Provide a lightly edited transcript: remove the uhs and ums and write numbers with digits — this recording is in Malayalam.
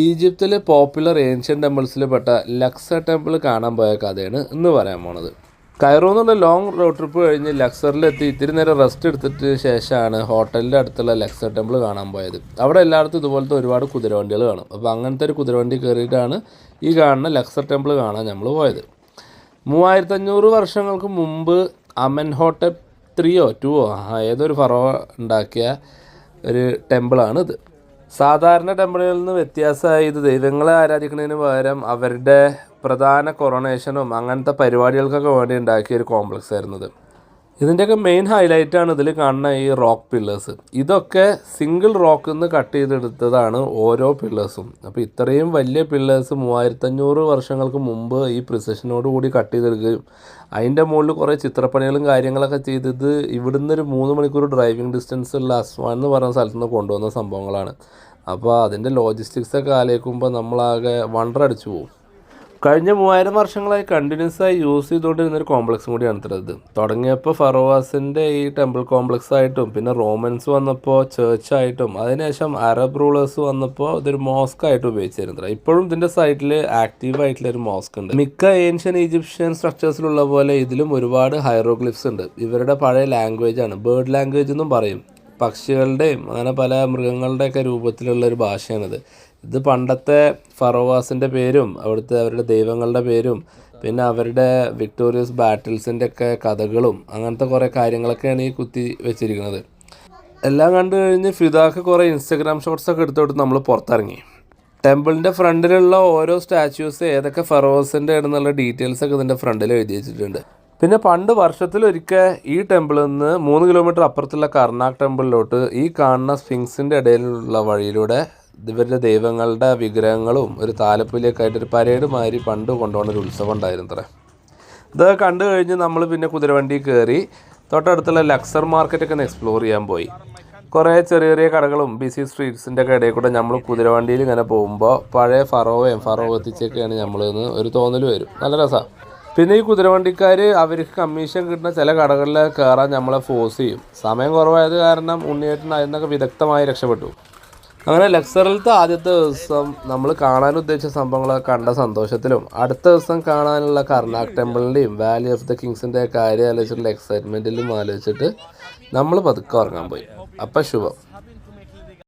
ഈജിപ്തിലെ പോപ്പുലർ ഏൻഷ്യൻ ടെമ്പിൾസിൽ പെട്ട ലക്സർ ടെമ്പിൾ കാണാൻ പോയ കഥയാണ് ഇന്ന് പറയാൻ പോണത്. കൈറോ എന്നുള്ള ലോങ് റോഡ് ട്രിപ്പ് കഴിഞ്ഞ് ലക്സറിലെത്തി ഇത്തിരി നേരം റെസ്റ്റ് എടുത്തിട്ട് ശേഷമാണ് ഹോട്ടലിൻ്റെ അടുത്തുള്ള ലക്സർ ടെമ്പിൾ കാണാൻ പോയത്. അവിടെ എല്ലായിടത്തും ഇതുപോലത്തെ ഒരുപാട് കുതിരവണ്ടികൾ കാണും. അപ്പോൾ അങ്ങനത്തെ ഒരു കുതിരവണ്ടി കയറിയിട്ടാണ് ഈ കാണുന്ന ലക്സർ ടെമ്പിൾ കാണാൻ നമ്മൾ പോയത്. 3500 വർഷങ്ങൾക്ക് മുമ്പ് അമൻഹോട്ടപ്പ് 3 or 2 ഏതൊരു ഫറോ ഉണ്ടാക്കിയ ഒരു ടെമ്പിളാണ് ഇത്. സാധാരണ ടെമ്പിളുകളിൽ നിന്ന് വ്യത്യാസമായി ഇത് ദൈവങ്ങളെ ആരാധിക്കുന്നതിന് പകരം അവരുടെ പ്രധാന കൊറോണേഷനും അങ്ങനത്തെ പരിപാടികൾക്കൊക്കെ വേണ്ടി ഉണ്ടാക്കിയ ഒരു കോംപ്ലക്സ് ആയിരുന്നത്. ഇതിൻ്റെയൊക്കെ മെയിൻ ഹൈലൈറ്റാണ് ഇതിൽ കാണുന്ന ഈ റോക്ക് പില്ലേഴ്സ്. ഇതൊക്കെ സിംഗിൾ റോക്കിൽ നിന്ന് കട്ട് ചെയ്തെടുത്തതാണ് ഓരോ പില്ലേഴ്സും. അപ്പോൾ ഇത്രയും വലിയ പില്ലേഴ്സ് 3500 വർഷങ്ങൾക്ക് മുമ്പ് ഈ പ്രിസിഷനോട് കൂടി കട്ട് ചെയ്തെടുക്കുകയും അതിൻ്റെ മുകളിൽ കുറേ ചിത്രപ്പണികളും കാര്യങ്ങളൊക്കെ ചെയ്തത് ഇവിടുന്ന് ഒരു 3 മണിക്കൂർ ഡ്രൈവിംഗ് ഡിസ്റ്റൻസ് ഉള്ള അസ്വാൻ എന്ന് പറയുന്ന സ്ഥലത്ത് നിന്ന് കൊണ്ടുവന്ന സംഭവങ്ങളാണ്. അപ്പോൾ അതിൻ്റെ ലോജിസ്റ്റിക്സൊക്കെ ആലോചിക്കുമ്പോൾ നമ്മളാകെ വണ്ടർ അടിച്ചു പോകും. കഴിഞ്ഞ 3000 വർഷങ്ങളായി കണ്ടിന്യൂസ് ആയി യൂസ് ചെയ്തുകൊണ്ടിരുന്നൊരു കോംപ്ലക്സും കൂടിയാണ് ഇത്. തുടങ്ങിയപ്പോൾ ഫറോവാസിൻ്റെ ഈ ടെമ്പിൾ കോംപ്ലക്സ് ആയിട്ടും പിന്നെ റോമൻസ് വന്നപ്പോൾ ചേർച്ചായിട്ടും അതിനുശേഷം അറബ് റൂളേഴ്സ് വന്നപ്പോൾ ഇതൊരു മോസ്ക് ആയിട്ട് ഉപയോഗിച്ചിരുന്നത്. ഇപ്പോഴും ഇതിൻ്റെ സൈഡിൽ ആക്റ്റീവ് ആയിട്ടുള്ളൊരു മോസ്ക് ഉണ്ട്. മിക്ക ഏൻഷ്യൻ ഈജിപ്ഷ്യൻ സ്ട്രക്ചേഴ്സിലുള്ള പോലെ ഇതിലും ഒരുപാട് ഹൈറോഗ്ലിഫ്സ് ഉണ്ട്. ഇവരുടെ പഴയ ലാംഗ്വേജാണ്, ബേർഡ് ലാംഗ്വേജ് എന്നും പറയും. പക്ഷികളുടെയും അങ്ങനെ പല മൃഗങ്ങളുടെയൊക്കെ രൂപത്തിലുള്ളൊരു ഭാഷയാണിത്. ഇത് പണ്ടത്തെ ഫറോവാസിൻ്റെ പേരും അവരുടെ ദൈവങ്ങളുടെ പേരും പിന്നെ അവരുടെ വിക്ടോറിയസ് ബാറ്റിൽസിൻ്റെ ഒക്കെ കഥകളും അങ്ങനത്തെ കുറേ കാര്യങ്ങളൊക്കെയാണ് ഈ കുത്തി വെച്ചിരിക്കുന്നത്. എല്ലാം കണ്ടു കഴിഞ്ഞ് ഫിദാക്ക് കുറേ ഇൻസ്റ്റഗ്രാം ഷോട്ട്സൊക്കെ എടുത്തോട്ട് നമ്മൾ പുറത്തിറങ്ങി. ടെമ്പിളിൻ്റെ ഫ്രണ്ടിലുള്ള ഓരോ സ്റ്റാച്യൂസ് ഏതൊക്കെ ഫറോവാസിൻ്റെ ആണെന്നുള്ള ഡീറ്റെയിൽസൊക്കെ ഇതിൻ്റെ ഫ്രണ്ടിൽ എഴുതി വെച്ചിട്ടുണ്ട്. പിന്നെ പണ്ട് വർഷത്തിലൊരിക്കൽ ഈ ടെമ്പിളിൽ നിന്ന് 3 കിലോമീറ്റർ അപ്പുറത്തുള്ള കർണാക് ടെമ്പിളിലോട്ട് ഈ കാണുന്ന സ്ഫിങ്സിൻ്റെ ഇടയിലുള്ള വഴിയിലൂടെ ഇവരുടെ ദൈവങ്ങളുടെ വിഗ്രഹങ്ങളും ഒരു താലപ്പൊലിയൊക്കെ ആയിട്ട് ഒരു പരേഡ് മാതിരി പണ്ട് കൊണ്ടുപോകുന്ന ഒരു ഉത്സവം ഉണ്ടായിരുന്നു അത്രേ. ഇതൊക്കെ കണ്ടു കഴിഞ്ഞ് നമ്മൾ പിന്നെ കുതിരവണ്ടി കയറി തൊട്ടടുത്തുള്ള ലക്സർ മാർക്കറ്റൊക്കെ ഒന്ന് എക്സ്പ്ലോർ ചെയ്യാൻ പോയി. കുറേ ചെറിയ ചെറിയ കടകളും ബിസി സ്ട്രീറ്റ്സിൻ്റെ ഒക്കെ ഇടയിൽ കൂടെ നമ്മൾ കുതിരവണ്ടിയിൽ ഇങ്ങനെ പോകുമ്പോൾ പഴയ ഫറോ എത്തിച്ചൊക്കെയാണ് നമ്മളെന്ന് ഒരു തോന്നൽ വരും. നല്ല രസമാണ്. പിന്നെ ഈ കുതിരവണ്ടിക്കാർ അവർക്ക് കമ്മീഷൻ കിട്ടുന്ന ചില കടകളിൽ കയറാൻ നമ്മളെ ഫോഴ്സ് ചെയ്യും. സമയം കുറവായത് കാരണം ഉണ്ണിയേട്ടൻ അതിനൊക്കെ വിദഗ്ധമായി രക്ഷപ്പെട്ടു. അങ്ങനെ ലക്സറിലത്തെ ആദ്യത്തെ ദിവസം നമ്മൾ കാണാൻ ഉദ്ദേശിച്ച സംഭവങ്ങളൊക്കെ കണ്ട സന്തോഷത്തിലും അടുത്ത ദിവസം കാണാനുള്ള കർണാക് ടെമ്പിളിൻ്റെയും വാലി ഓഫ് ദ കിങ്സിൻ്റെ കാര്യം ആലോചിച്ചിട്ടുള്ള എക്സൈറ്റ്മെൻറ്റിലും ആലോചിച്ചിട്ട് നമ്മൾ പതുക്കെ ഉറങ്ങാൻ പോയി. അപ്പം ശുഭം.